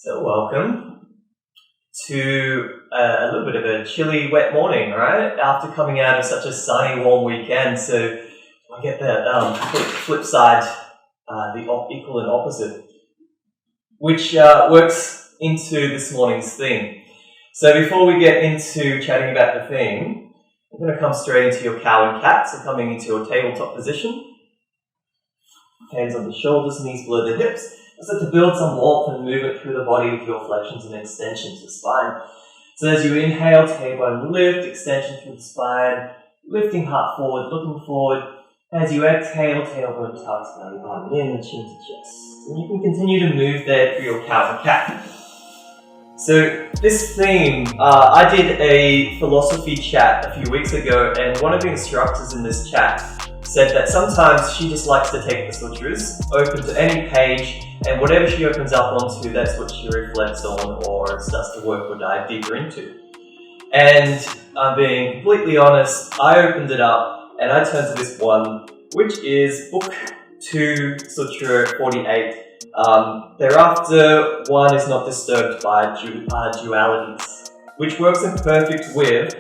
So welcome to a little bit of a chilly, wet morning, right? After coming out of such a sunny, warm weekend, so I get that flip side, the equal and opposite, which works into this morning's theme. So before we get into chatting about the theme, I'm going to come straight into your cow and cat, so coming into your tabletop position. Hands on the shoulders, knees below the hips. So to build some warmth and move it through the body with your flexions and extensions of the spine. So as you inhale, tailbone lift, extension through the spine, lifting heart forward, looking forward. As you exhale, tailbone tucks, belly button in and chin to chest. And you can continue to move there through your cow and cat. So this theme, I did a philosophy chat a few weeks ago, and one of the instructors in this chat said that sometimes she just likes to take the sutras, open to any page, and whatever she opens up onto, that's what she reflects on or starts to work or dive deeper into. And I'm being completely honest, I opened it up and I turned to this one, which is Book 2, Sutra 48. Thereafter, one is not disturbed by dualities, which works in perfect with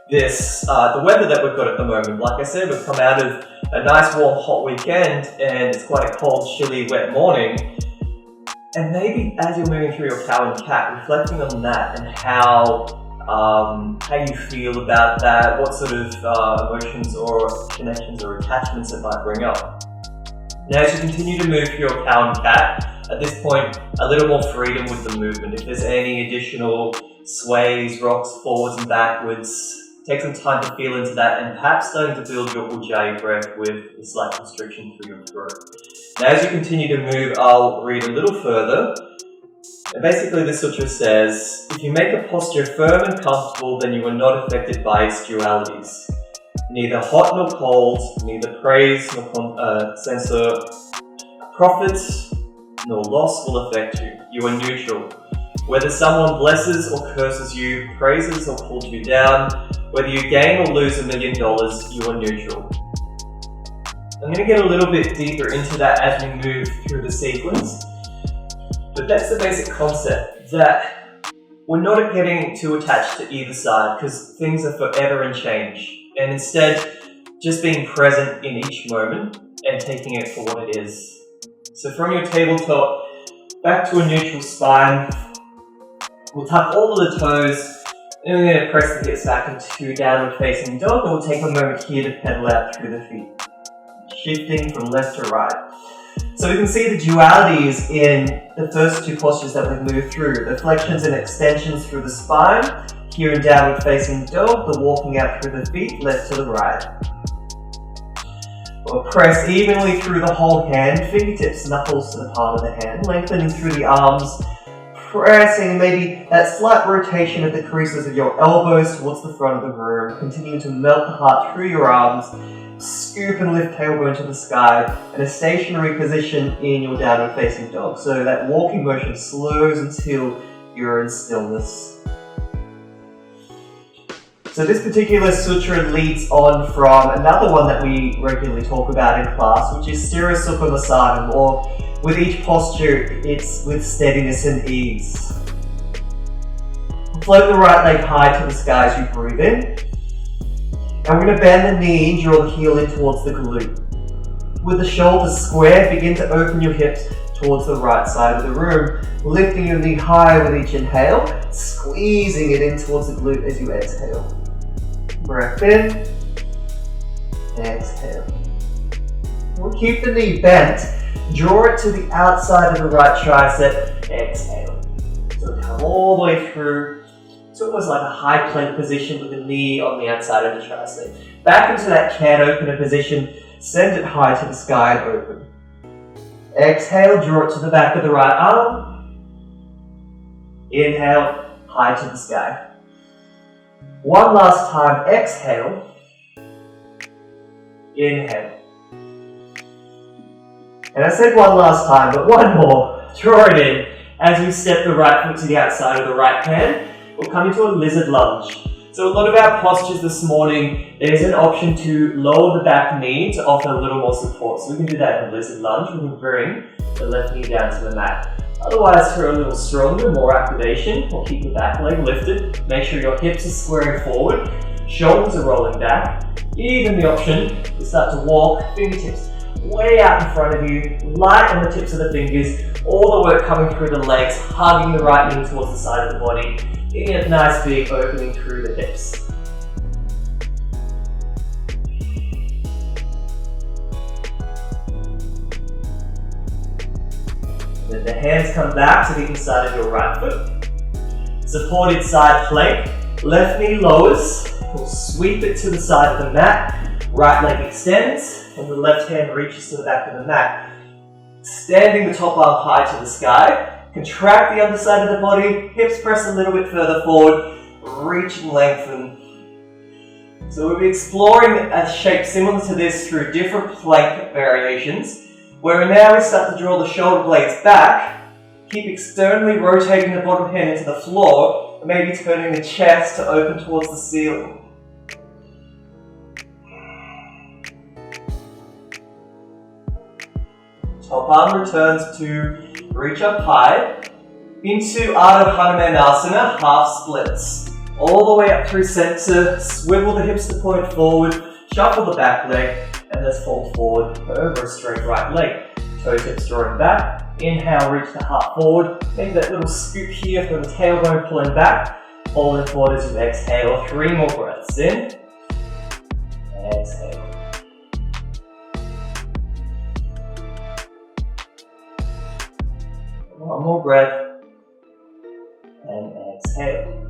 this, the weather that we've got at the moment. Like I said, we've come out of a nice warm hot weekend and it's quite a cold, chilly, wet morning. And maybe as you're moving through your cow and cat, reflecting on that and how you feel about that, what sort of emotions or connections or attachments it might bring up. Now as you continue to move through your cow and cat, at this point a little more freedom with the movement. If there's any additional sways, rocks forwards and backwards, take some time to feel into that and perhaps starting to build your Ujjayi breath with a slight constriction through your throat. Now as you continue to move, I'll read a little further. And basically the sutra says, if you make a posture firm and comfortable, then you are not affected by its dualities. Neither hot nor cold, neither praise nor censor, profit nor loss will affect you. You are neutral. Whether someone blesses or curses you, praises or pulls you down, whether you gain or lose $1 million, you are neutral. I'm going to get a little bit deeper into that as we move through the sequence, but that's the basic concept, that we're not getting too attached to either side because things are forever in change, and instead just being present in each moment and taking it for what it is. So from your tabletop back to a neutral spine, we'll tuck all of the toes, and we're going to press the hips back into downward facing dog, and we'll take a moment here to pedal out through the feet, shifting from left to right. So we can see the dualities in the first two postures that we've moved through, the flexions and extensions through the spine, here in downward facing dog, the walking out through the feet, left to the right. We'll press evenly through the whole hand, fingertips, knuckles to the palm of the hand, lengthening through the arms, pressing maybe that slight rotation of the creases of your elbows towards the front of the room, continuing to melt the heart through your arms, scoop and lift tailbone to the sky, and a stationary position in your downward facing dog. So that walking motion slows until you're in stillness. So this particular sutra leads on from another one that we regularly talk about in class, which is Sthira Sukha Masanam, or with each posture, it's with steadiness and ease. Float the right leg high to the sky as you breathe in. And we're going to bend the knee and draw the heel in towards the glute. With the shoulders square, begin to open your hips towards the right side of the room, lifting your knee high with each inhale, squeezing it in towards the glute as you exhale. Breath in, exhale. We'll keep the knee bent, draw it to the outside of the right tricep, exhale. So come all the way through. It's almost like a high plank position with the knee on the outside of the tricep. Back into that can opener position, send it high to the sky and open. Exhale, draw it to the back of the right arm. Inhale, high to the sky. One last time, exhale. Inhale. And I said one last time, but one more. Draw it in. As we step the right foot to the outside of the right hand, we'll come into a lizard lunge. So a lot of our postures this morning, there's an option to lower the back knee to offer a little more support. So we can do that in a lizard lunge. We can bring the left knee down to the mat. Otherwise, for a little stronger, more activation, we'll keep the back leg lifted. Make sure your hips are squaring forward, shoulders are rolling back. Even the option to start to walk, fingertips way out in front of you, light on the tips of the fingers, all the work coming through the legs, hugging the right knee towards the side of the body, getting a nice big opening through the hips. Then the hands come back to the inside of your right foot. Supported side plank, left knee lowers, we'll sweep it to the side of the mat, right leg extends, and the left hand reaches to the back of the mat. Standing the top arm high to the sky, contract the underside of the body, hips press a little bit further forward, reach and lengthen. So we'll be exploring a shape similar to this through different plank variations, where now we start to draw the shoulder blades back, keep externally rotating the bottom hand into the floor, and maybe turning the chest to open towards the ceiling. Top arm returns to reach up high, into Ardha Hanumanasana, half splits. All the way up through center, swivel the hips to point forward, shuffle the back leg, and let's fold forward over a straight right leg. Toe tips drawing back. Inhale, reach the heart forward. Make that little scoop here from the tailbone pulling back. Folding forward as you exhale. 3 more breaths in. Exhale. One more breath. And exhale.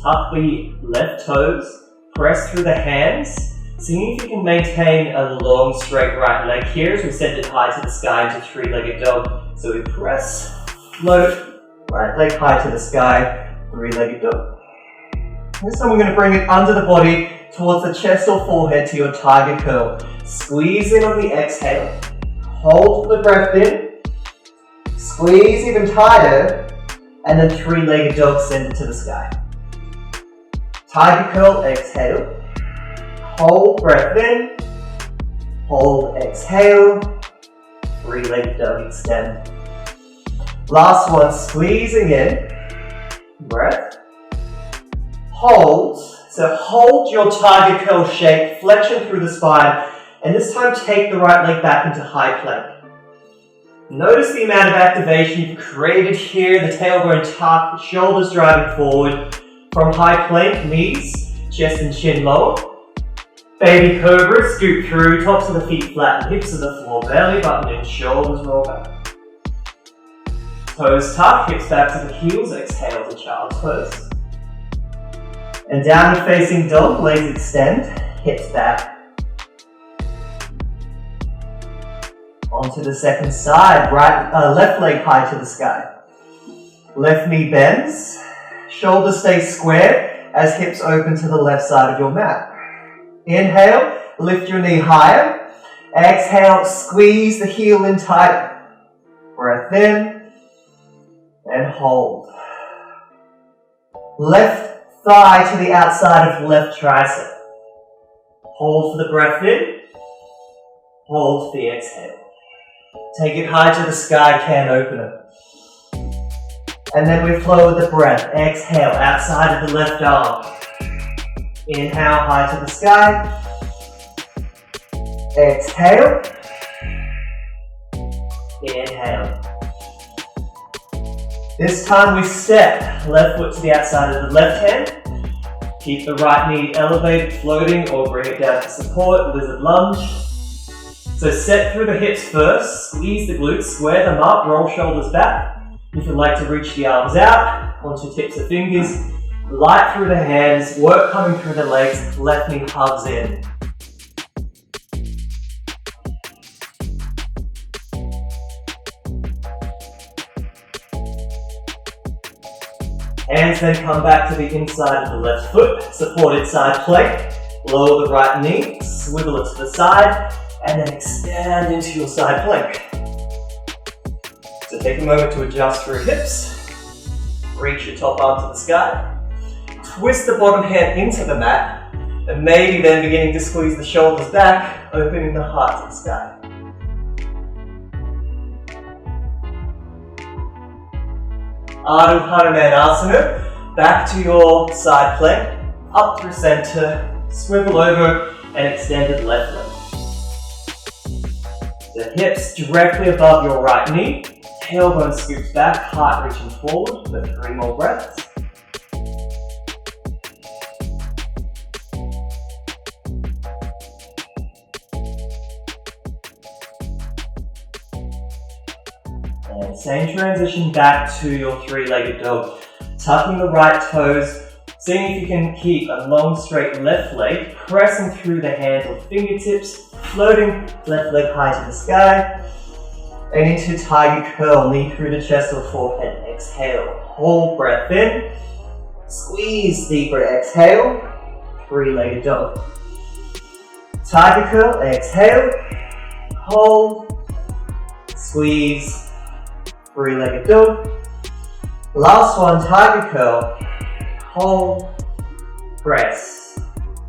Tuck the left toes. Press through the hands. Seeing if you can maintain a long straight right leg here as we send it high to the sky into three-legged dog. So we press, float, right leg high to the sky, three-legged dog. This time we're going to bring it under the body towards the chest or forehead to your tiger curl. Squeeze in on the exhale. Hold for the breath in. Squeeze even tighter. And then three-legged dog, send it to the sky. Tiger curl, exhale. Hold, breath in. Hold, exhale. Three-legged dog, extend. Last one, squeezing in. Breath. Hold. So hold your tiger curl shape, flexion through the spine, and this time take the right leg back into high plank. Notice the amount of activation you've created here, the tailbone tucked, shoulders driving forward. From high plank, knees, chest and chin lower. Baby cobra, scoot through, tops of the feet flatten, hips to the floor, belly button in, shoulders roll back. Toes tuck, hips back to the heels, exhale to child's pose. And downward facing dog, legs extend, hips back. Onto the second side, left leg high to the sky. Left knee bends, shoulders stay square as hips open to the left side of your mat. Inhale, lift your knee higher. Exhale, squeeze the heel in tight. Breath in and hold. Left thigh to the outside of left tricep. Hold for the breath in. Hold for the exhale. Take it high to the sky, can opener. And then we flow with the breath. Exhale, outside of the left arm. Inhale, high to the sky. Exhale. Inhale. This time we step. Left foot to the outside of the left hand. Keep the right knee elevated, floating, or bring it down to support, lizard lunge. So set through the hips first. Squeeze the glutes, square them up, roll shoulders back. If you'd like to reach the arms out, onto tips of fingers, light through the hands, work coming through the legs, left knee hugs in. Hands then come back to the inside of the left foot, supported side plank, lower the right knee, swivel it to the side, and then extend into your side plank. So take a moment to adjust through hips. Reach your top arm to the sky. Twist the bottom hand into the mat. And maybe then beginning to squeeze the shoulders back, opening the heart to the sky. Ardha Hanumanasana, back to your side plank, up through center, swivel over and extended left leg. The hips directly above your right knee, tailbone scoops back, heart reaching forward for 3 more breaths. And same transition back to your 3-legged dog. Tucking the right toes, seeing if you can keep a long straight left leg, pressing through the hands or fingertips, floating left leg high to the sky, and into tiger curl, knee through the chest or forehead, exhale, hold breath in, squeeze deeper, exhale, 3-legged dog. Tiger curl, exhale, hold, squeeze, 3-legged dog. Last one, tiger curl, hold, press.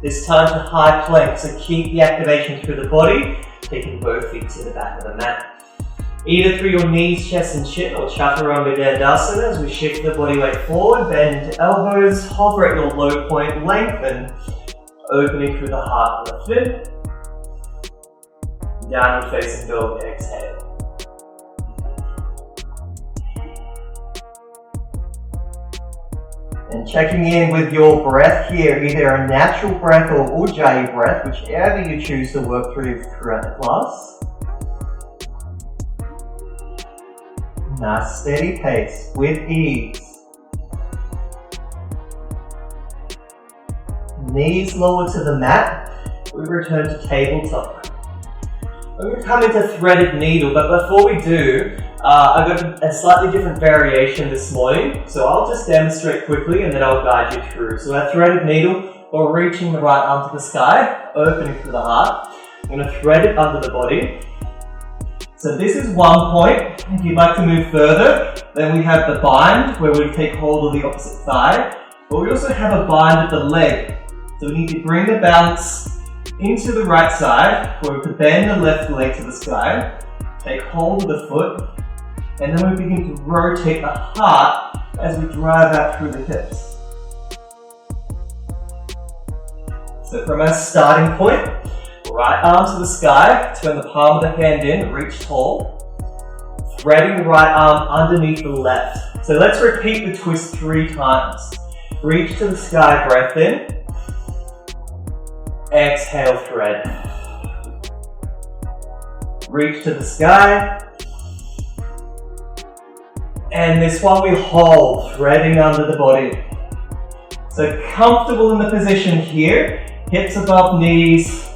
This time to high plank, so keep the activation through the body, taking both feet to the back of the mat. Either through your knees, chest and chin, or chaturanga dandasana as we shift the body weight forward, bend into elbows, hover at your low point, lengthen, opening through the heart and the fin. Downward facing dog, exhale. And checking in with your breath here, either a natural breath or Ujjayi breath, whichever you choose to work through throughout the class. Nice steady pace with ease. Knees lower to the mat, we return to tabletop. I'm going to come into threaded needle, but before we do, I've got a slightly different variation this morning, so I'll just demonstrate quickly and then I'll guide you through. So our threaded needle, we're reaching the right arm to the sky, opening through the heart. I'm going to thread it under the body. So this is one point. If you'd like to move further, then we have the bind, where we take hold of the opposite thigh, but we also have a bind at the leg. So we need to bring the balance into the right side, where we could bend the left leg to the sky, take hold of the foot, and then we begin to rotate the heart as we drive out through the hips. So from our starting point, right arm to the sky, turn the palm of the hand in, reach tall, threading the right arm underneath the left. So let's repeat the twist 3 times. Reach to the sky, breath in, exhale, thread. Reach to the sky. And this one we hold, threading under the body. So comfortable in the position here, hips above knees,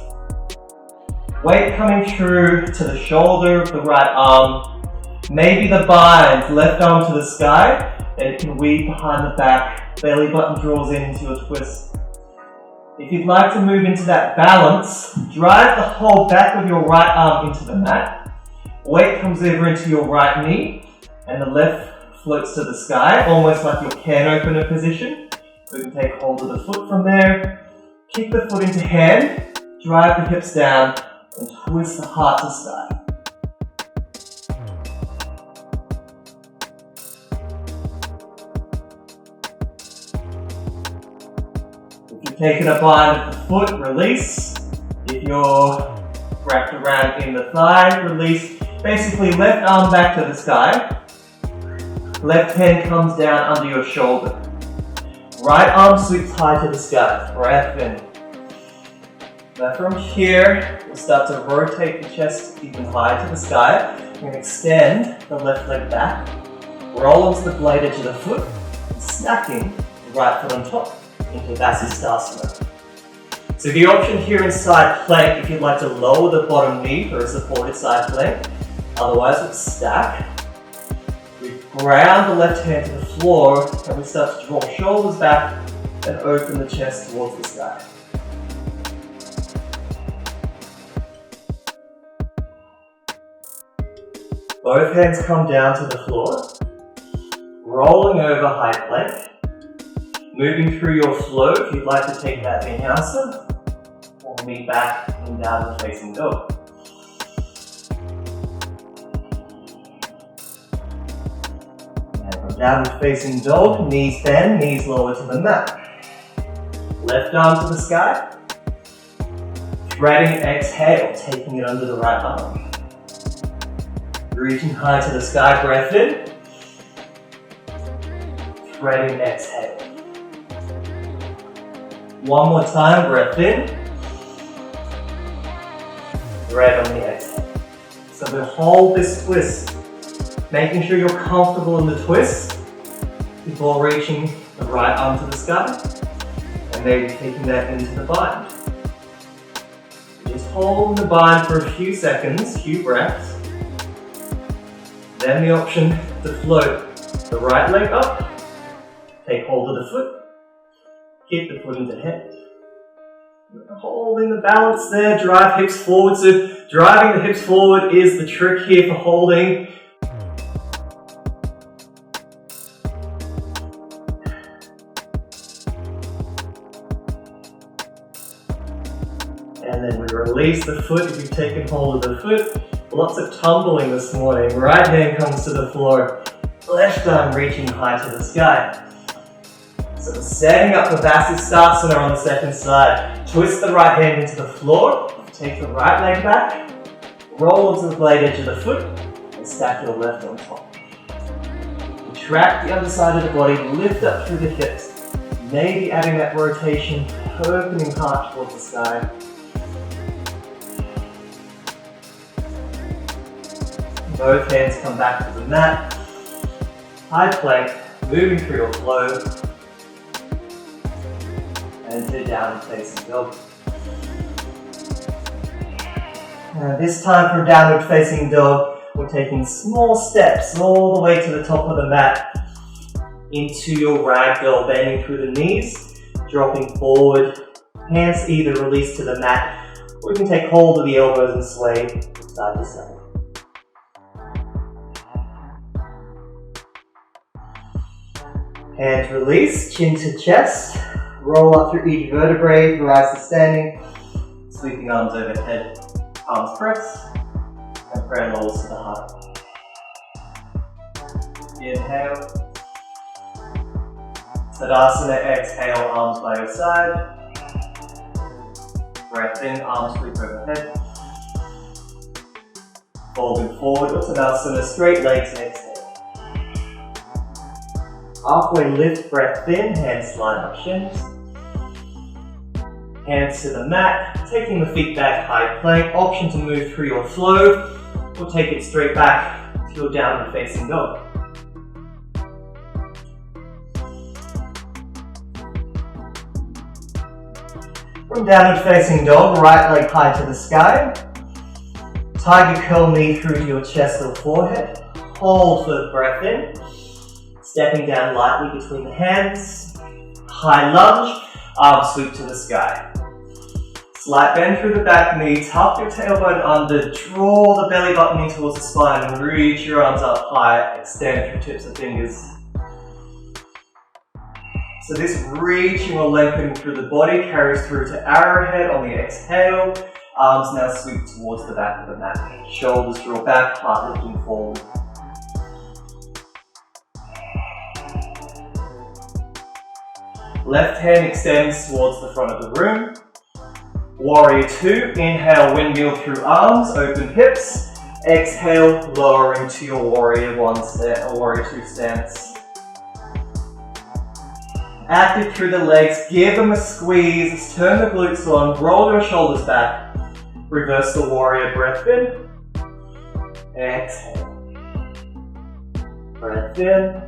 weight coming through to the shoulder of the right arm, maybe the bind, left arm to the sky, and it can weave behind the back, belly button draws in into your twist. If you'd like to move into that balance, drive the whole back of your right arm into the mat, weight comes over into your right knee, and the left floats to the sky, almost like your can opener position. We can take hold of the foot from there, kick the foot into hand, drive the hips down, and twist the heart to sky. If you've taken a bind at the foot, release. If you're wrapped around in the thigh, release. Basically, left arm back to the sky. Left hand comes down under your shoulder. Right arm sweeps high to the sky. Breath in. Now from here, we'll start to rotate the chest even higher to the sky. We're going to extend the left leg back. Roll onto the blade edge of the foot. Stacking the right foot on top into Vasisthasana. So the option here in side plank, if you'd like to lower the bottom knee for a supported side plank. Otherwise, let's stack. We ground the left hand to the floor and we start to draw shoulders back and open the chest towards the sky. Both hands come down to the floor, rolling over high plank, moving through your flow if you'd like to take that vinyasa, or meet back in downward facing dog. And from Downward facing dog, knees bend, knees lower to the mat. Left arm to the sky. Threading exhale, taking it under the right arm. Reaching high to the sky, breath in. Threading exhale. One more time, breath in. Thread on the exhale. So we hold this twist, making sure you're comfortable in the twist before reaching the right arm to the sky and maybe taking that into the bind. Just hold the bind for a few seconds, few breaths. Then the option to float the right leg up, take hold of the foot, kick the foot into head. Holding the balance there, drive hips forward. So driving the hips forward is the trick here for holding. And then we release the foot if you've taken hold of the foot. Lots of tumbling this morning. Right hand comes to the floor, left arm reaching high to the sky. So we're setting up for Vasisthasana on the second side. Twist the right hand into the floor, take the right leg back, roll onto the blade edge of the foot, and stack your left on top. Retract the other side of the body, lift up through the hips, maybe adding that rotation, opening heart towards the sky. Both hands come back to the mat. High plank, moving through your flow. And to downward facing dog. This time for downward facing dog, we're taking small steps all the way to the top of the mat into your ragdoll, bending through the knees, dropping forward, hands either release to the mat, or you can take hold of the elbows and sway side to side. Hands release, chin to chest. Roll up through each vertebrae, rise to standing, sweeping arms overhead, palms press, and prayer lowers to the heart. Inhale, Tadasana, exhale, arms by your side, breath in, arms sweep overhead, folding forward, Uttanasana, straight legs, exhale. Halfway lift, breath in, hands line up shins. Hands to the mat, taking the feet back, high plank. Option to move through your flow, or take it straight back to your downward facing dog. From downward facing dog, right leg high to the sky. Tiger curl knee through to your chest or forehead. Hold for the breath in. Stepping down lightly between the hands. High lunge, arm sweep to the sky. Slight bend through the back knee, tuck your tailbone under, draw the belly button in towards the spine and reach your arms up high, extend through tips of fingers. So this reaching or lengthening through the body carries through to arrowhead on the exhale. Arms now sweep towards the back of the mat. Shoulders draw back, heart lifting forward. Left hand extends towards the front of the room. Warrior 2, inhale, windmill through arms, open hips. Exhale, lowering to your Warrior 1 stance, or Warrior 2 stance. Active through the legs, give them a squeeze, turn the glutes on, roll your shoulders back. Reverse the Warrior, breath in. Exhale. Breath in.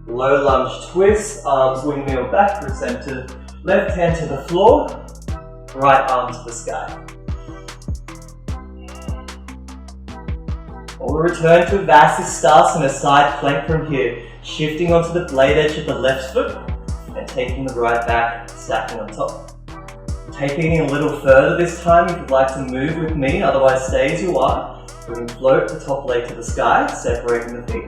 Low lunge twist, arms windmill back through center. Left hand to the floor, right arm to the sky. We'll return to Vasisthasana, side plank from here. Shifting onto the blade edge of the left foot and taking the right back, stacking on top. Taking it a little further this time if you'd like to move with me, otherwise stay as you are. We can float the top leg to the sky, separating the feet.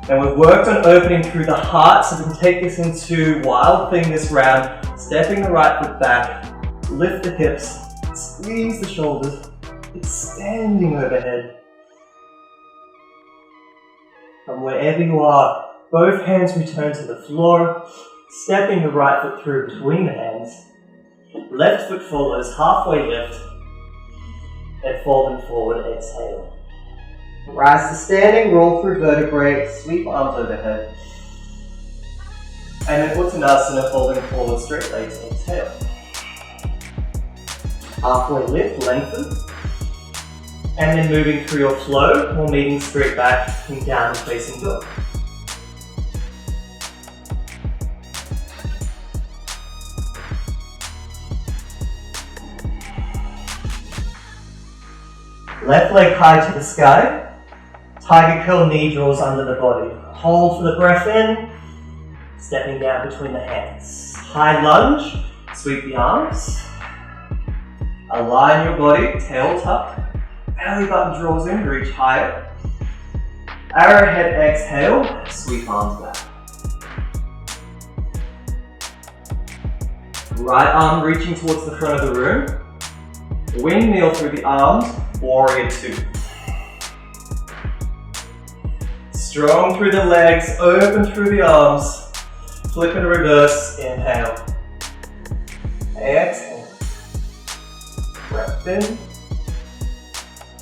And we've worked on opening through the heart, so we can take this into wild thing this round. Stepping the right foot back, lift the hips, squeeze the shoulders, extending overhead. From wherever you are, both hands return to the floor, stepping the right foot through between the hands. Left foot follows, halfway lift, and falling forward, exhale. Rise to standing, roll through vertebrae, sweep arms overhead. And then Uttanasana, folding forward, straight legs, exhale. Halfway lift, lengthen. And then moving through your flow, or meeting straight back in downward facing dog. Left leg high to the sky. Tiger curl, knee draws under the body. Hold for the breath in. Stepping down between the hands. High lunge, sweep the arms. Align your body, tail tuck. Belly button draws in, reach higher. Arrowhead exhale, sweep arms back. Right arm reaching towards the front of the room. Windmill through the arms, warrior two. Strong through the legs, open through the arms. Flip and reverse, inhale. Exhale. Breath in.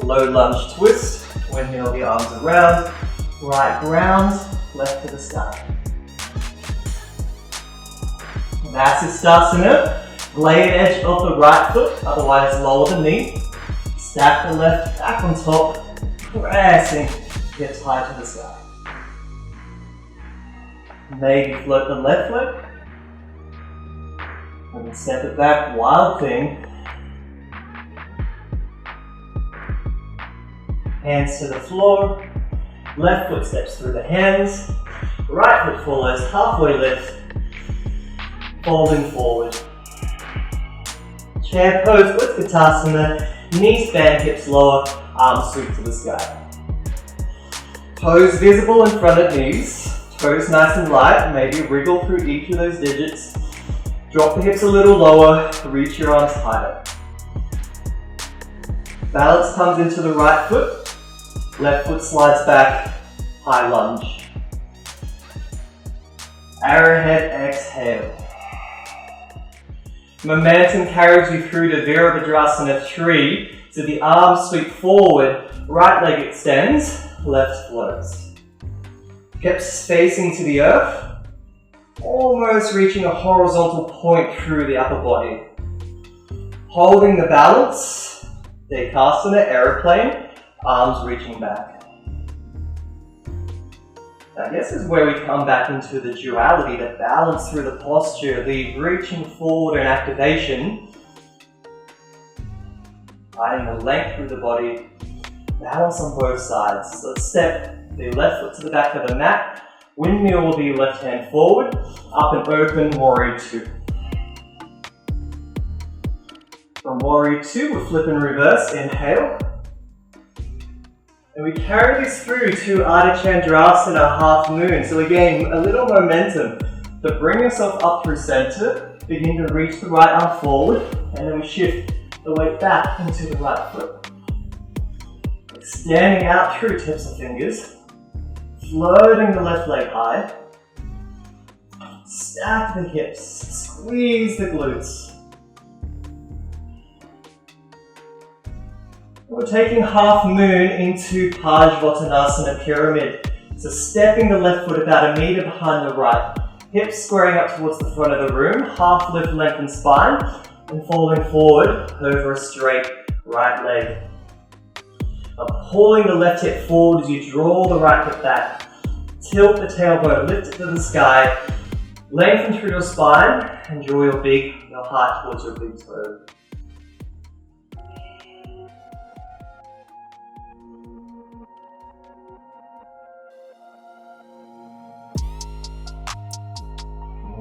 Low lunge twist, windmill the arms around. Right ground, left to the sky. Vasisthasana, blade edge of the right foot, otherwise lower the knee. Stack the left back on top, pressing hips high to the sky. Maybe float the left leg. And then step it back, wild thing. Hands to the floor. Left foot steps through the hands. Right foot follows, halfway lift. Folding forward. Chair pose, Utkatasana. Knees bend, hips lower, arms sweep to the sky. Toes visible in front of knees. Toes nice and light, maybe wriggle through each of those digits. Drop the hips a little lower, reach your arms higher. Balance comes into the right foot. Left foot slides back, high lunge. Arrowhead exhale. Momentum carries you through to Virabhadrasana 3. So the arms sweep forward, right leg extends, left floats. Hips facing to the earth, almost reaching a horizontal point through the upper body. Holding the balance, Dekasana, aeroplane, arms reaching back. I guess this is where we come back into the duality, the balance through the posture, the reaching forward and activation. Finding the length through the body, balance on both sides. So let's step the left foot to the back of the mat. Windmill will be left hand forward, up and open, warrior two. From warrior two, we'll flip and reverse, inhale. And we carry this through to Ardha Chandrasana, half moon. So again, a little momentum. So bring yourself up through center, begin to reach the right arm forward, and then we shift the weight back into the right foot. Extending out through tips of fingers, floating the left leg high. Stack the hips, squeeze the glutes. We're taking half moon into Parsvottanasana pyramid. So stepping the left foot about 1 meter behind the right. Hips squaring up towards the front of the room. Half lift, lengthen spine. And falling forward over a straight right leg. Pulling the left hip forward as you draw the right hip back. Tilt the tailbone, lift it to the sky. Lengthen through your spine and draw your heart towards your big toe.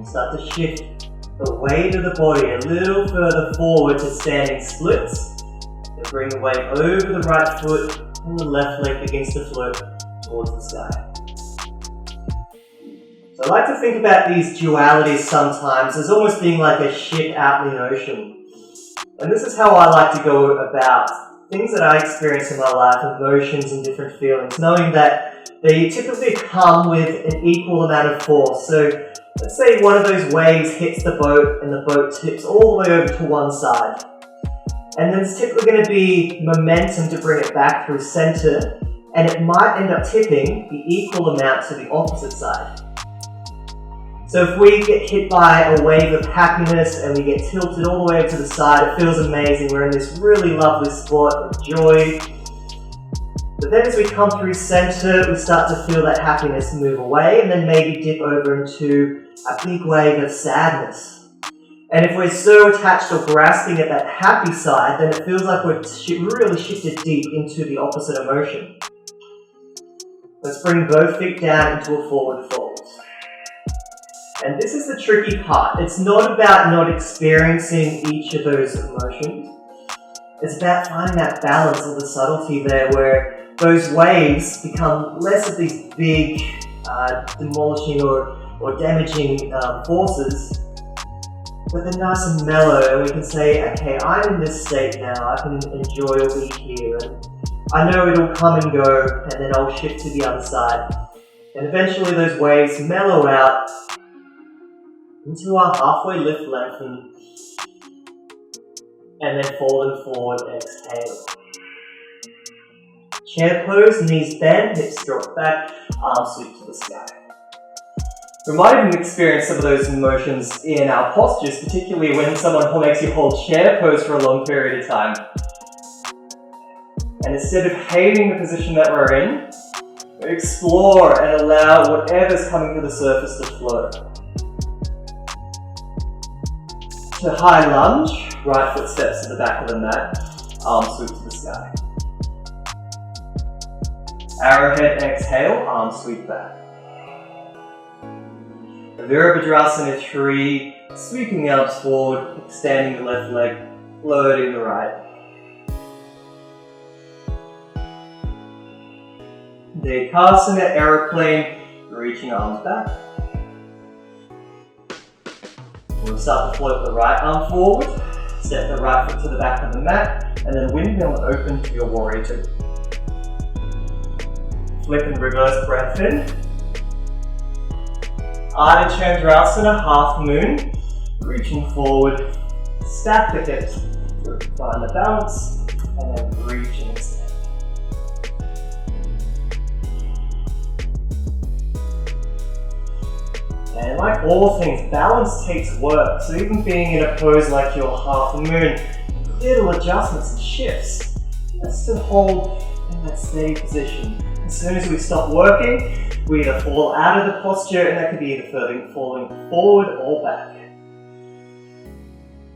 Start to shift the weight of the body a little further forward to standing splits. Then bring the weight over the right foot and the left leg begins to float towards the sky. So I like to think about these dualities sometimes as almost being like a ship out in the ocean. And this is how I like to go about things that I experience in my life, emotions and different feelings, knowing that they typically come with an equal amount of force. So let's say one of those waves hits the boat and the boat tips all the way over to one side. And then there's typically going to be momentum to bring it back through center, and it might end up tipping the equal amount to the opposite side. So if we get hit by a wave of happiness and we get tilted all the way to the side, it feels amazing. We're in this really lovely spot of joy. But then as we come through center, we start to feel that happiness move away and then maybe dip over into a big wave of sadness. And if we're so attached or grasping at that happy side, then it feels like we've really shifted deep into the opposite emotion. Let's bring both feet down into a forward fold. And this is the tricky part. It's not about not experiencing each of those emotions. It's about finding that balance or the subtlety there where those waves become less of these big demolishing or damaging forces, but they're nice and mellow, and we can say, okay, I'm in this state now, I can enjoy a week here, and I know it'll come and go, and then I'll shift to the other side. And eventually those waves mellow out into our halfway lift, lengthen, and then fold and forward, exhale. Chair pose, knees bend, hips drop back, arms sweep to the sky. We might even experience some of those emotions in our postures, particularly when someone makes you hold chair pose for a long period of time. And instead of hating the position that we're in, we explore and allow whatever's coming to the surface to flow. To high lunge, right foot steps to the back of the mat, arms sweep to the sky. Arrowhead exhale, arms sweep back. Virabhadrasana 3, sweeping the arms forward, extending the left leg, floating the right. Dekasana aeroplane, reaching arms back. We'll start to float the right arm forward, step the right foot to the back of the mat, and then windmill open to your warrior two. Flip and reverse breath in. Ardha Chandrasana, half moon, reaching forward, stack the hips, find the balance, and then reach and extend. And like all things, balance takes work. So even being in a pose like your half moon, little adjustments and shifts. Let's still hold in that steady position. As soon as we stop working, we either fall out of the posture, and that could be either falling forward or back.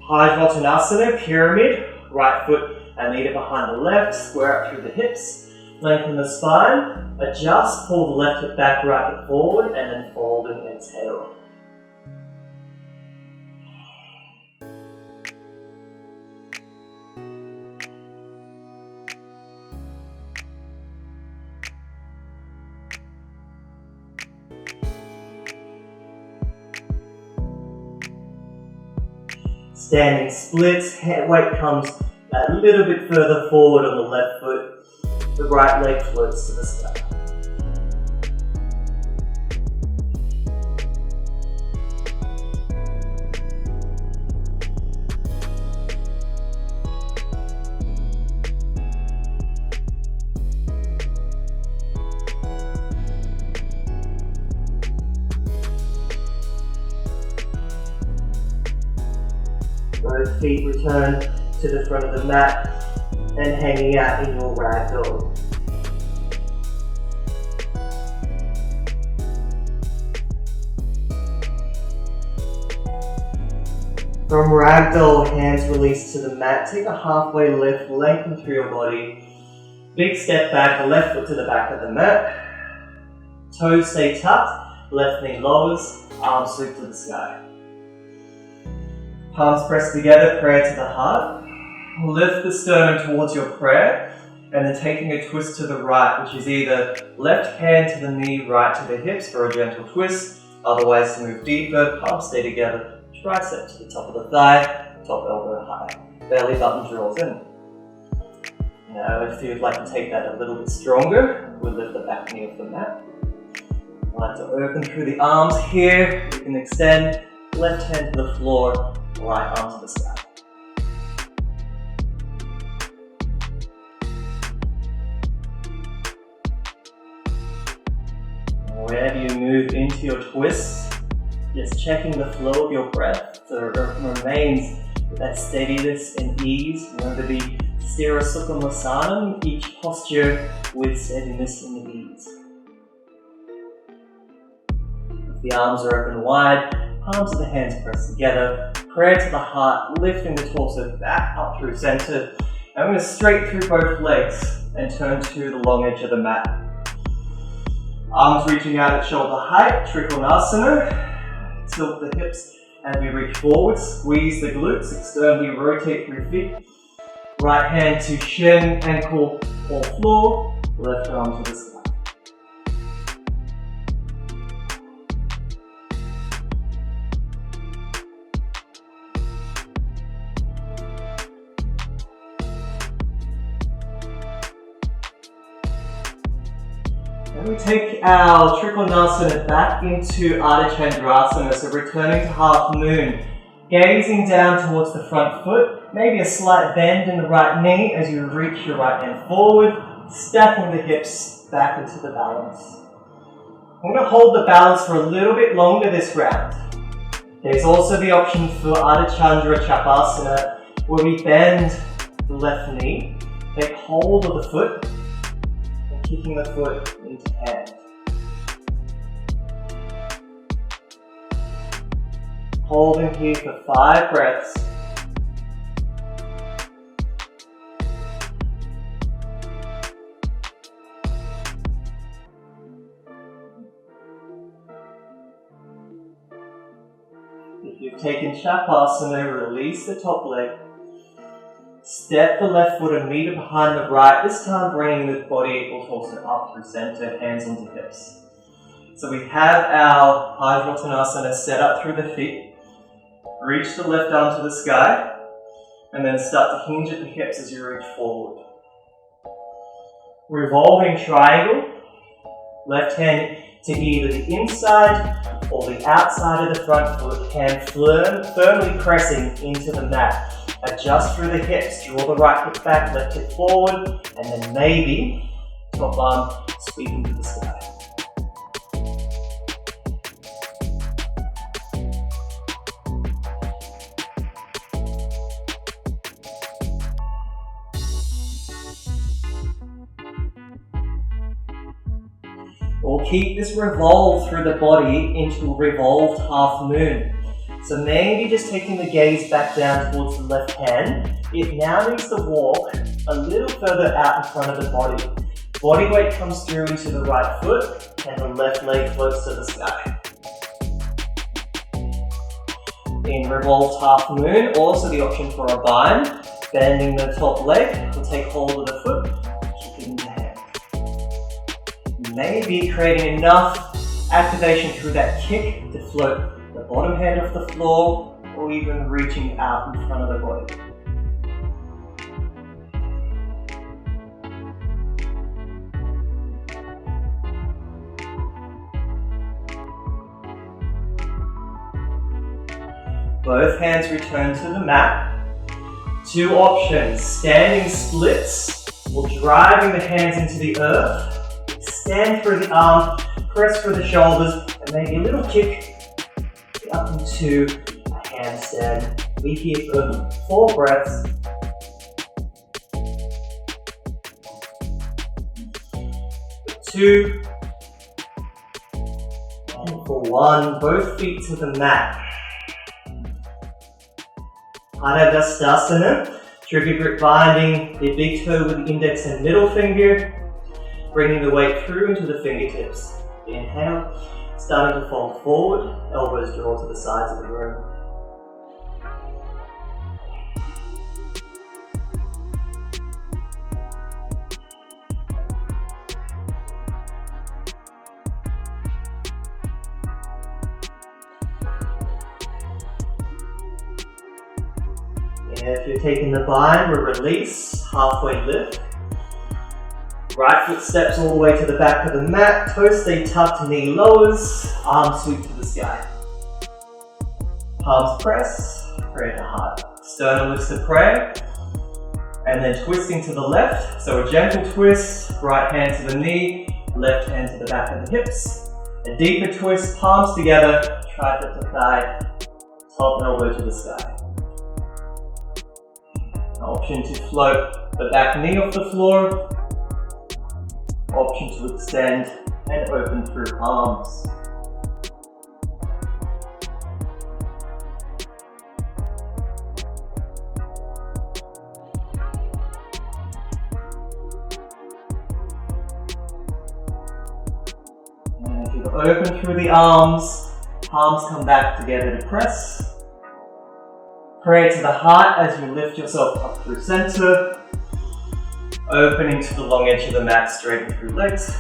Parsvottanasana, pyramid, right foot and leader behind the left, square up through the hips, lengthen the spine, adjust, pull the left foot back, right foot forward, and then fold and exhale. Standing splits, head weight comes a little bit further forward on the left foot, the right leg floats to the sky. Both feet return to the front of the mat and hanging out in your ragdoll. From ragdoll, hands released to the mat, take a halfway lift, lengthen through your body. Big step back, the left foot to the back of the mat. Toes stay tucked, left knee lowers, arms sweep to the sky. Palms pressed together, prayer to the heart. Lift the sternum towards your prayer, and then taking a twist to the right, which is either left hand to the knee, right to the hips for a gentle twist. Otherwise, to move deeper, palms stay together, tricep to the top of the thigh, top elbow high. Belly button draws in. Now, if you'd like to take that a little bit stronger, we'll lift the back knee off the mat. I like to open through the arms here. You can extend left hand to the floor, right arm to the sky. Wherever you move into your twists, just checking the flow of your breath so it remains with that steadiness and ease. Remember the Sthira Sukha Masanam, each posture with steadiness and ease. If the arms are open wide, palms of the hands pressed together, prayer to the heart, lifting the torso back up through center. And I'm going to straight through both legs and turn to the long edge of the mat. Arms reaching out at shoulder height, Trikonasana. Tilt the hips as we reach forward, squeeze the glutes, externally rotate through feet. Right hand to shin, ankle or floor, left arm to the sky. And we take our Trikonasana back into Ardha Chandrasana, so returning to half moon. Gazing down towards the front foot, maybe a slight bend in the right knee as you reach your right hand forward, stacking the hips back into the balance. I'm going to hold the balance for a little bit longer this round. There's also the option for Ardha Chandra Chapasana, where we bend the left knee, take hold of the foot, and kicking the foot into hand. Holding here for 5 breaths. If you've taken Chapasana, release the top leg. Step the left foot a meter behind the right, this time bringing the body or torso up through center, hands onto hips. So we have our Ardha set up through the feet. Reach the left arm to the sky, and then start to hinge at the hips as you reach forward. Revolving triangle, left hand to either the inside or the outside of the front foot, hand firmly pressing into the mat. Adjust through the hips, draw the right hip back, left hip forward, and then maybe top arm sweeping to the sky. Or keep this revolve through the body into a revolved half moon. So maybe just taking the gaze back down towards the left hand. It now needs to walk a little further out in front of the body. Body weight comes through into the right foot and the left leg floats to the sky. In revolved half moon, also the option for a bind. Bending the top leg, we'll take hold of the foot, kick it into hand. Maybe creating enough activation through that kick to float the bottom hand off the floor, or even reaching out in front of the body. Both hands return to the mat. 2 options: standing splits, or driving the hands into the earth. Stand through the arm, press through the shoulders, and maybe a little kick up into a handstand. Be here for 4 breaths. For 2. And for 1. Both feet to the mat. Ardha trigger grip binding the big toe with the index and middle finger. Bringing the weight through into the fingertips. Inhale, starting to fold forward, elbows draw to the sides of the room. If you're taking the bind, we'll release, halfway lift. Right foot steps all the way to the back of the mat, toes stay tucked, knee lowers, arms sweep to the sky. Palms press, prayer to heart. Sternum lifts to prayer, and then twisting to the left. So a gentle twist, right hand to the knee, left hand to the back of the hips. A deeper twist, palms together, tricep to thigh, top elbow to the sky. Option to float the back knee off the floor. Option to extend and open through arms. And if you open through the arms, palms come back together to press. Prayer to the heart as you lift yourself up through center. Opening to the long edge of the mat, straighten through legs.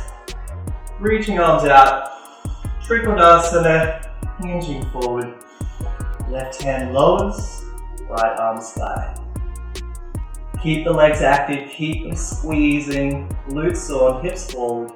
Reaching arms out. Trikonasana, hinging forward. Left hand lowers, right arm sky. Keep the legs active, keep them squeezing. Glutes on, hips forward.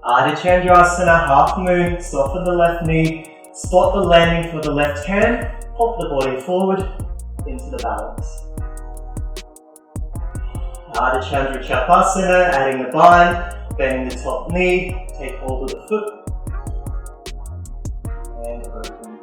Ardha Chandrasana, half moon, soften the left knee, spot the landing for the left hand, pop the body forward into the balance. Ardha Chandra Chapasana, adding the bind, bending the top knee, take hold of the foot, and open.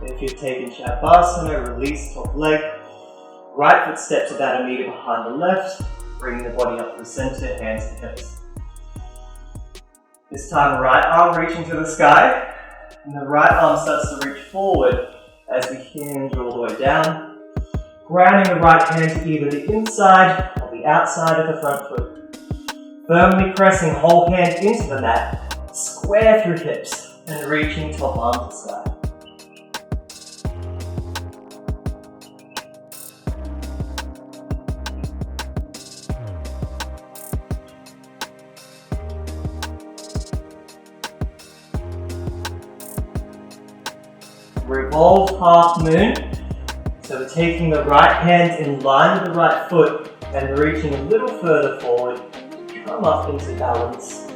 If you've taken Shavasana, release top leg. Right foot steps about a meter behind the left, bringing the body up to the center, hands to hips. This time, right arm reaching to the sky, and the right arm starts to reach forward as we hinge all the way down. Grounding the right hand to either the inside or the outside of the front foot. Firmly pressing whole hand into the mat, square through hips, and reaching top arm to sky. Revolve half moon. So we're taking the right hand in line with the right foot and reaching a little further forward. Come up into balance.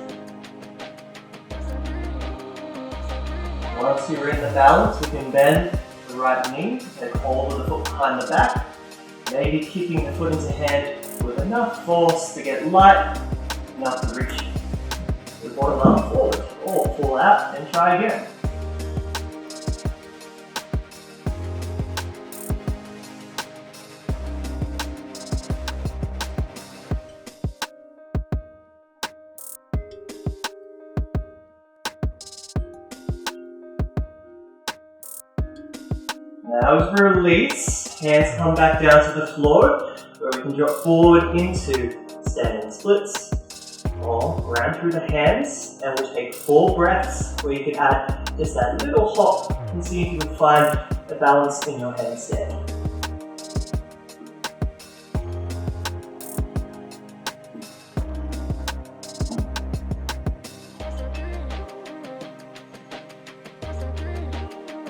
Once you're in the balance, we can bend the right knee, take hold of the foot behind the back, maybe kicking the foot into hand with enough force to get light, enough to reach the bottom arm forward, or pull out and try again. Now as we release, hands come back down to the floor, where we can drop forward into standing splits, or round through the hands, and we'll take 4 breaths, where you can add just that little hop and see if you can find a balance in your handstand.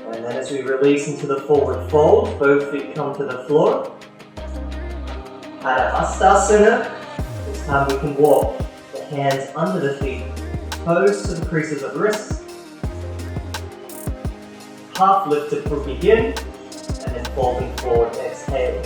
And then as we release into the forward fold, both feet come to the floor. Adho Hastasana. This time we can walk the hands under the feet, toes to the creases of wrists. Half lifted to begin, and then folding forward, exhale.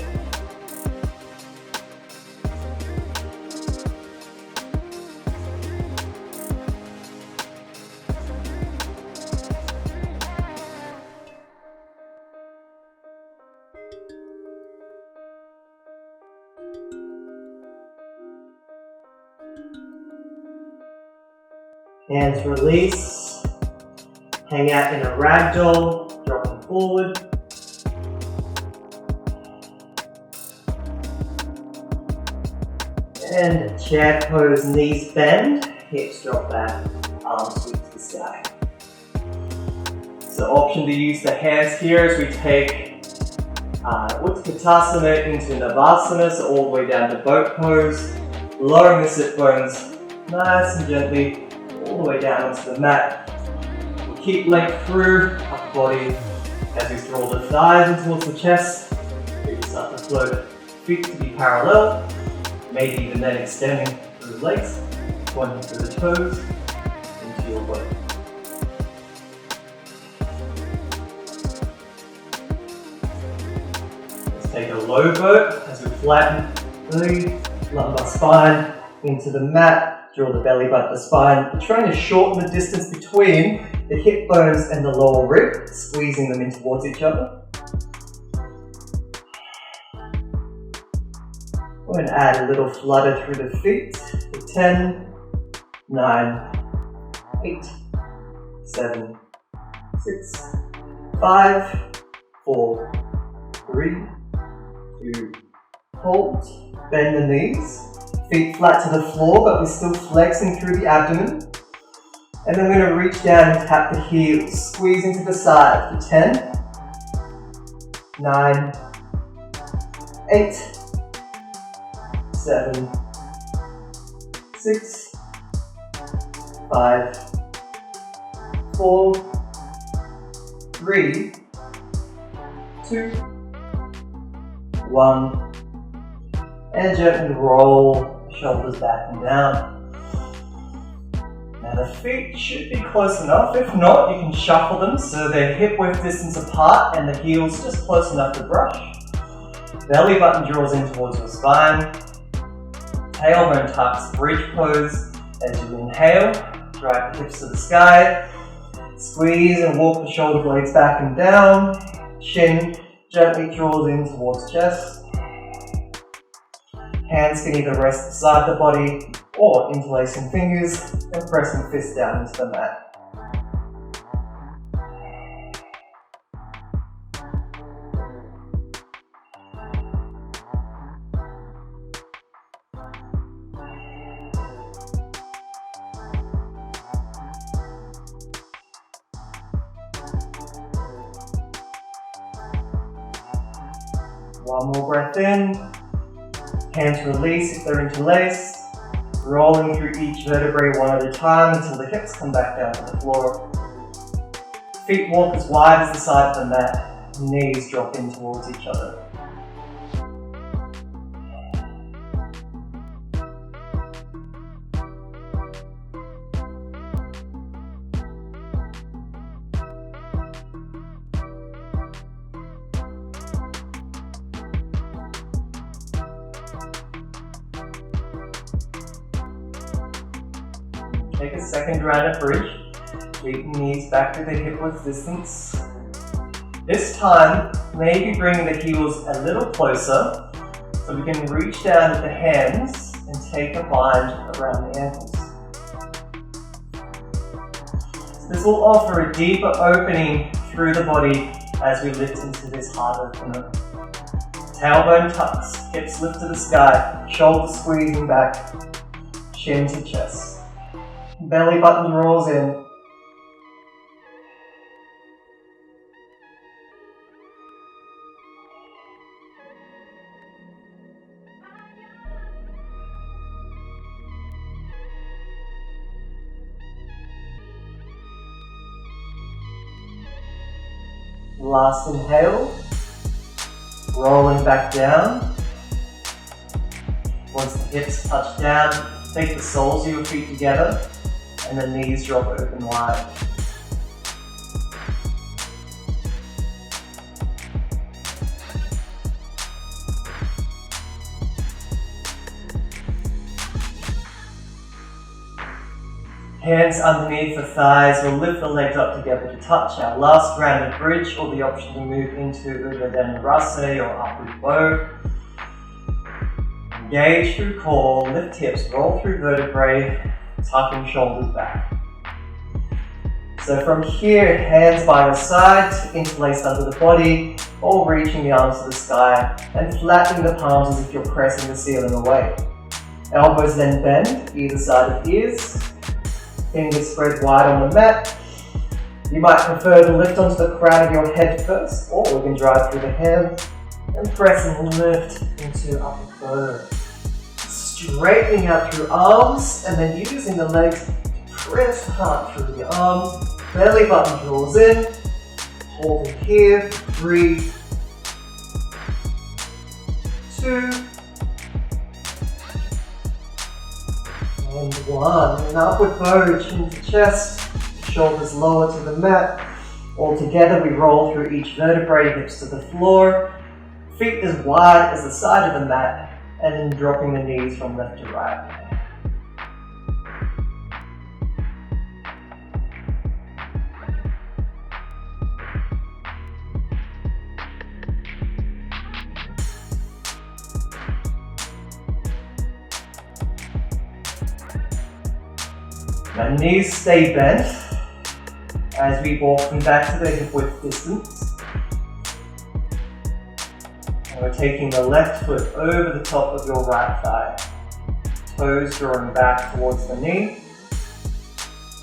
Hands release, hang out in a ragdoll, dropping forward. And chair pose, knees bend, hips drop back, arms sweep to the sky. So option to use the hands here as we take Utkatasana into Navasana, so all the way down to boat pose, lowering the sit bones nice and gently all the way down onto the mat. We'll keep length through our body as we draw the thighs in towards the chest. Feet start to float, feet to be parallel, maybe even then extending through the legs, pointing through the toes into your body. Let's take a low boat as we flatten the lumbar spine into the mat, draw the belly button to the spine. We're trying to shorten the distance between the hip bones and the lower rib, squeezing them in towards each other. We're going to add a little flutter through the feet. 10, 9, 8, 7, 6, 5, 4, 3, 2, hold, bend the knees, feet flat to the floor, but we're still flexing through the abdomen. And then we're going to reach down and tap the heels, squeezing to the side for 10, 9, 8, 7, 6, 5, 4, 3, 2, 1, and gently roll shoulders back and down. Now the feet should be close enough. If not, you can shuffle them so they're hip width distance apart and the heels just close enough to brush. Belly button draws in towards your spine. Tailbone tucks, bridge pose. As you inhale, drive the hips to the sky. Squeeze and walk the shoulder blades back and down. Chin gently draws in towards chest. Hands can either rest beside the body or interlacing fingers and pressing fists down into the mat. One more breath in. Hands release if they're interlaced, rolling through each vertebrae one at a time until the hips come back down to the floor. Feet walk as wide as the side of the mat, knees drop in towards each other. Take a second round at bridge. Feet and knees back to the hip width distance. This time, maybe bring the heels a little closer so we can reach down with the hands and take a bind around the ankles. So this will offer a deeper opening through the body as we lift into this heart opener. Tailbone tucks, hips lift to the sky, shoulders squeezing back, chin to chest. Belly button rolls in. Last inhale, rolling back down. Once the hips touch down, take the soles of your feet together and the knees drop open wide. Hands underneath the thighs, we'll lift the legs up together to touch our last rounded bridge, or the option to move into Urdhva Dhanurasana or upward bow. Engage through core, lift hips, roll through vertebrae, tucking shoulders back. So from here, hands by the sides, interlaced under the body, or reaching the arms to the sky, and flattening the palms as if you're pressing the ceiling away. Elbows then bend, either side of ears. Fingers spread wide on the mat. You might prefer to lift onto the crown of your head first, or we can drive through the hands and press and lift into upper third. Straightening out through arms, and then using the legs to press hard through the arms. Belly button draws in. Holding here. 3, 2, and 1. An upward bow, chin to chest, shoulders lower to the mat. All together we roll through each vertebrae, hips to the floor. Feet as wide as the side of the mat, and then dropping the knees from left to right. Now knees stay bent as we walk them back to the hip width distance. And we're taking the left foot over the top of your right thigh. Toes drawing back towards the knee.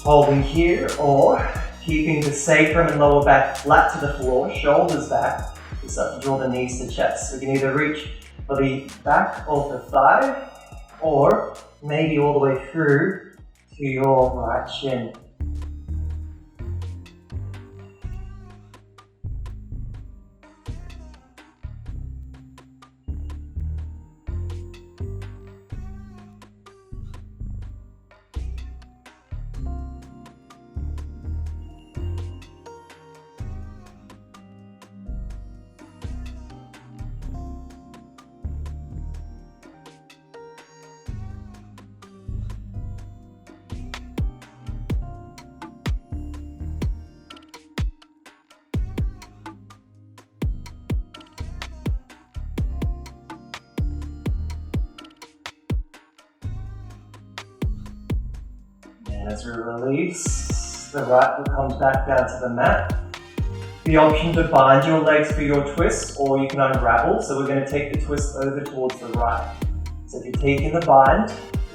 Holding here, or keeping the sacrum and lower back flat to the floor, shoulders back. We start to draw the knees to chest. So we can either reach for the back of the thigh, or maybe all the way through to your right shin. As we release, the right foot comes back down to the mat. The option to bind your legs for your twist, or you can unravel. So we're going to take the twist over towards the right. So if you're taking the bind,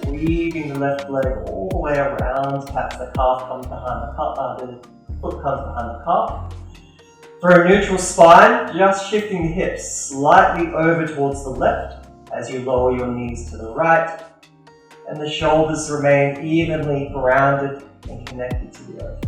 weaving the left leg all the way around, perhaps the calf comes behind the calf, the foot comes behind the calf. For a neutral spine, just shifting the hips slightly over towards the left as you lower your knees to the right. And the shoulders remain evenly grounded and connected to the earth.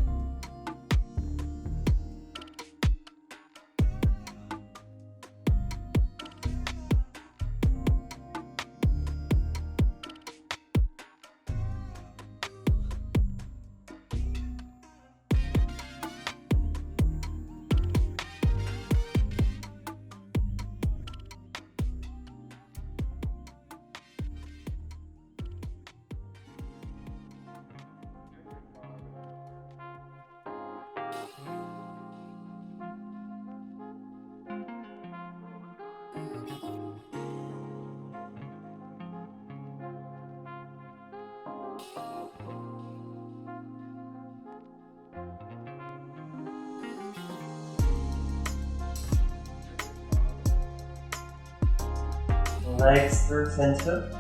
Legs through center.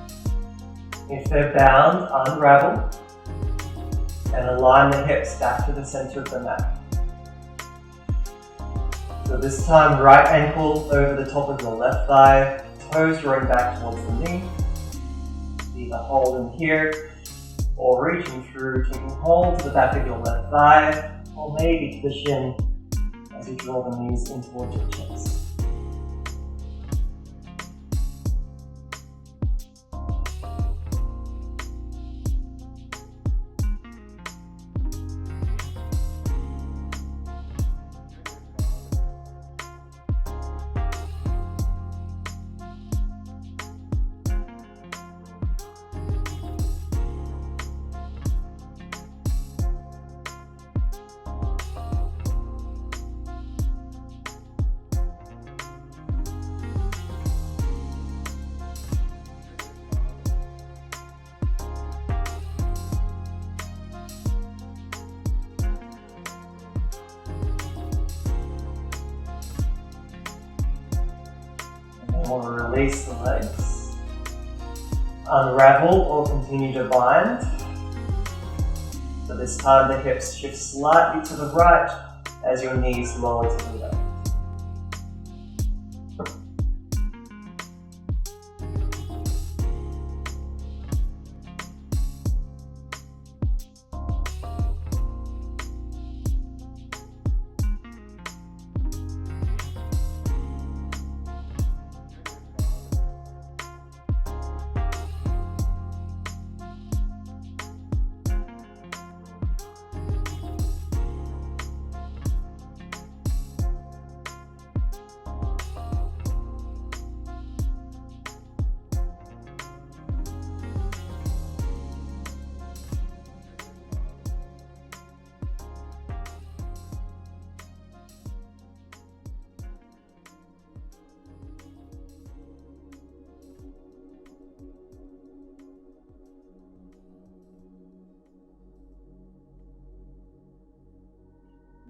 If they're bound, unravel and align the hips back to the center of the mat. So this time, right ankle over the top of your left thigh, toes drawing back towards the knee. Either holding here or reaching through, taking hold to the back of your left thigh, or maybe to the shin as you draw the knees in towards your chest. And we'll release the legs. unravel or continue to bind. So this time the hips shift slightly to the right as your knees lower to the left.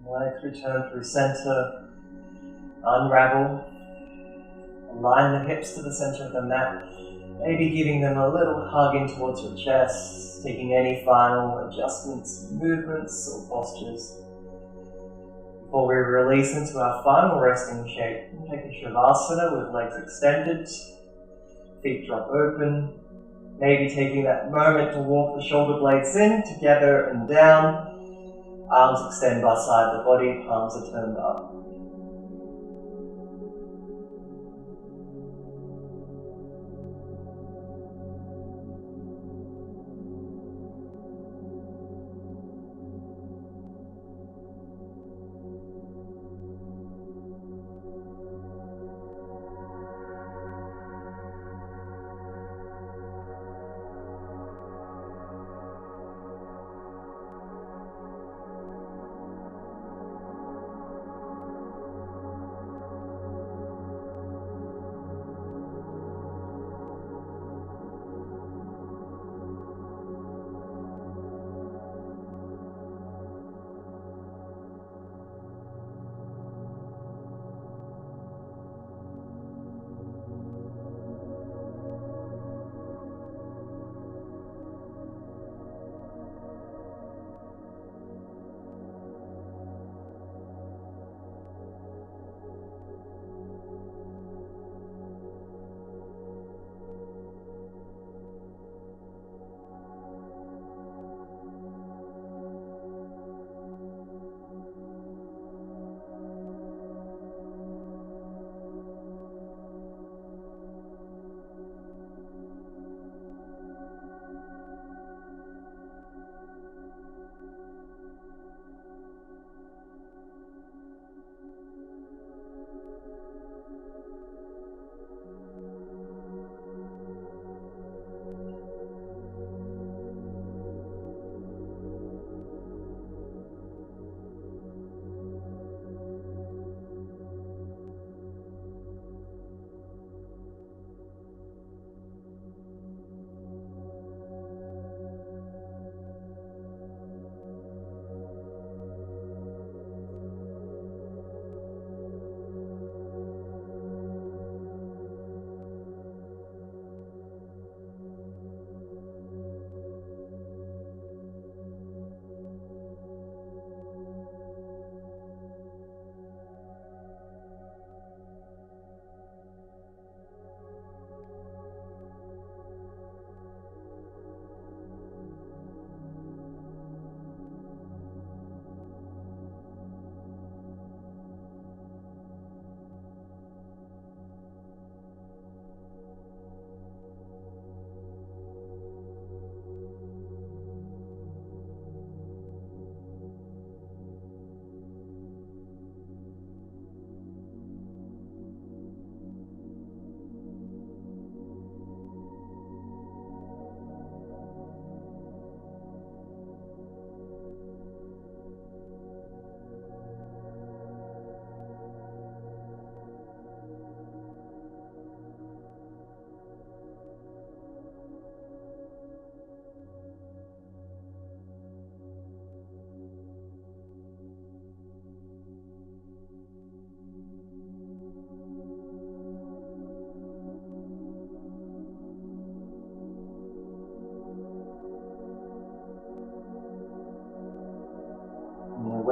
Legs return through center, unravel, align the hips to the center of the mat, maybe giving them a little hug in towards your chest, taking any final adjustments, movements or postures. Before we release into our final resting shape, take a Shavasana with legs extended, feet drop open, maybe taking that moment to walk the shoulder blades in, together and down. Arms extend by side the body, palms are turned up.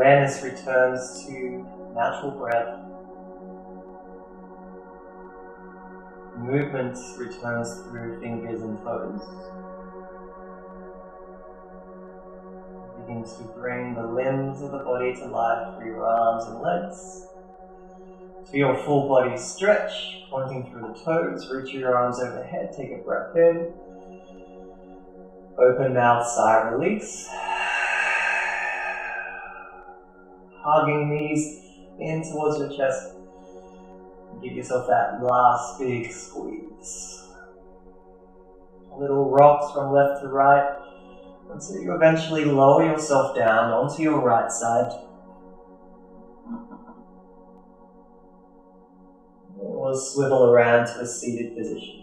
Awareness returns to natural breath. Movement returns through fingers and toes. Begin to bring the limbs of the body to life through your arms and legs. Feel your full body stretch, pointing through the toes. Reach your arms overhead. Take a breath in. Open mouth, sigh, release. Hugging knees in towards your chest. Give yourself that last big squeeze. Little rocks from left to right until you eventually lower yourself down onto your right side. Or swivel around to a seated position.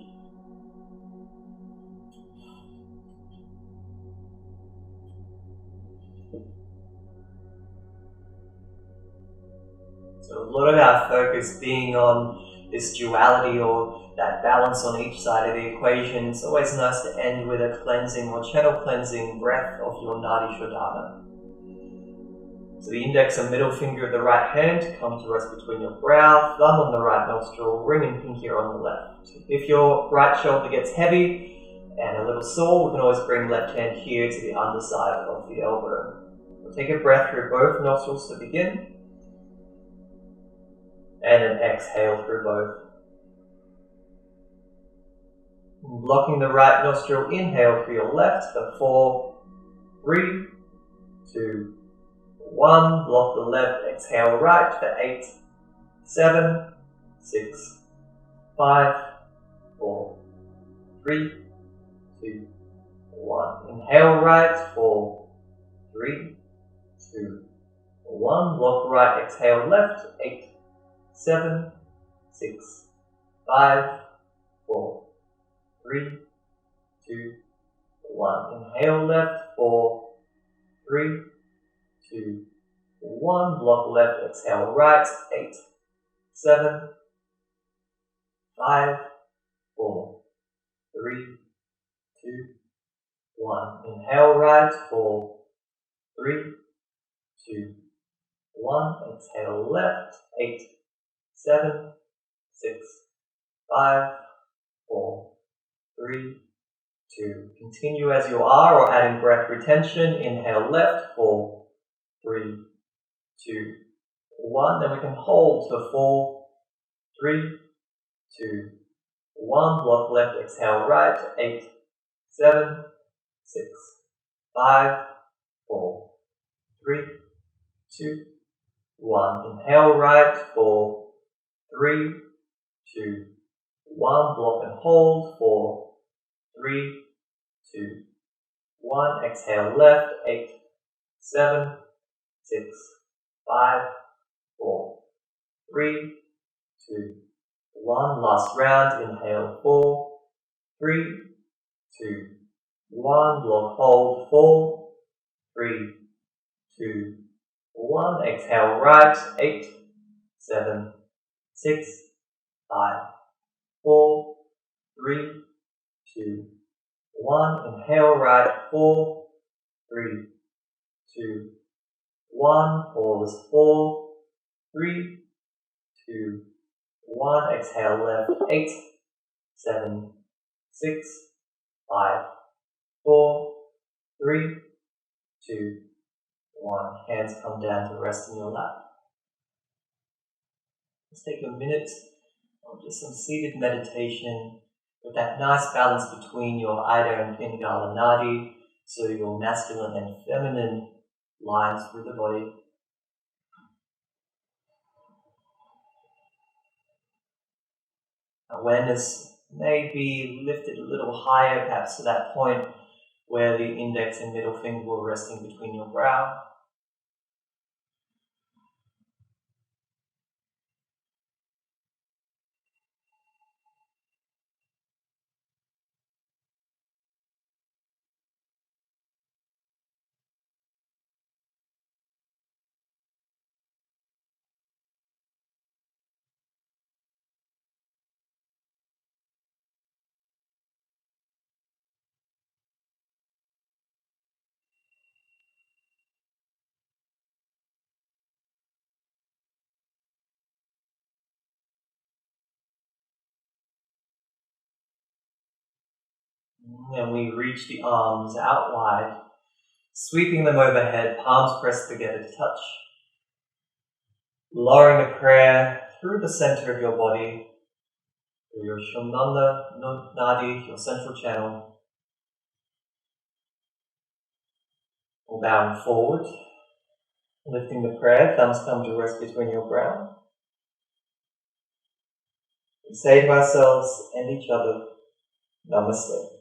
So a lot of our focus being on this duality or that balance on each side of the equation. It's always nice to end with a cleansing or channel cleansing breath of your Nadi Shodhana. So the index and middle finger of the right hand come to rest between your brow, thumb on the right nostril, ring and pinky on the left. If your right shoulder gets heavy and a little sore, we can always bring left hand here to the underside of the elbow. We'll take a breath through both nostrils to begin. And then exhale through both. Blocking the right nostril, inhale through your left for 4, 3, 2, 1. Block the left, exhale right for 8, 7, 6, 5, 4, 3, 2, 1. Inhale right, 4, 3, 2, 1. Block right, exhale left, 8, 7, 6, 5, 4, 3, 2, 1. Inhale left, 4, 3, 2, 1. Block left, exhale right, 8, 7, 5, 4, 3, 2, 1. Inhale right, 4, 3, 2, 1. Exhale left, 8, 7, 6, 5, 4, 3, 2. Continue as you are or adding breath retention. Inhale left, 4, 3, 2, 1. Then we can hold for 4, 3, 2, 1. Block left, exhale right, 8, 7, 6, 5, 4, 3, 2, 1. Inhale right, 4, 3, 2, 1. Block and hold, 4, 3, 2, 1. Exhale left, 8, 7, 6, 5, 4, 3, 2, 1. Last round, inhale 4, 3, 2, 1. Block, hold, 4, 3, 2, 1. Exhale right, 8, 7, 6, 5, 4, 3, 2, 1. Inhale right, 4, 3, 2, 1. Pause, 4, 3, 2, 1. Exhale left, 8, 7, 6, 5, 4, 3, 2, 1. Hands come down to rest in your lap. Let's take a minute of just some seated meditation with that nice balance between your Ida and Pingala Nadi, so your masculine and feminine lines through the body. Awareness may be lifted a little higher, perhaps to that point where the index and middle finger were resting between your brow. And we reach the arms out wide, sweeping them overhead, palms pressed together to touch. Lowering the prayer through the center of your body, through your Shumnanda Nadi, your central channel. Or bowing forward, lifting the prayer, thumbs come to rest between your brow. We say to ourselves and each other, Namaste.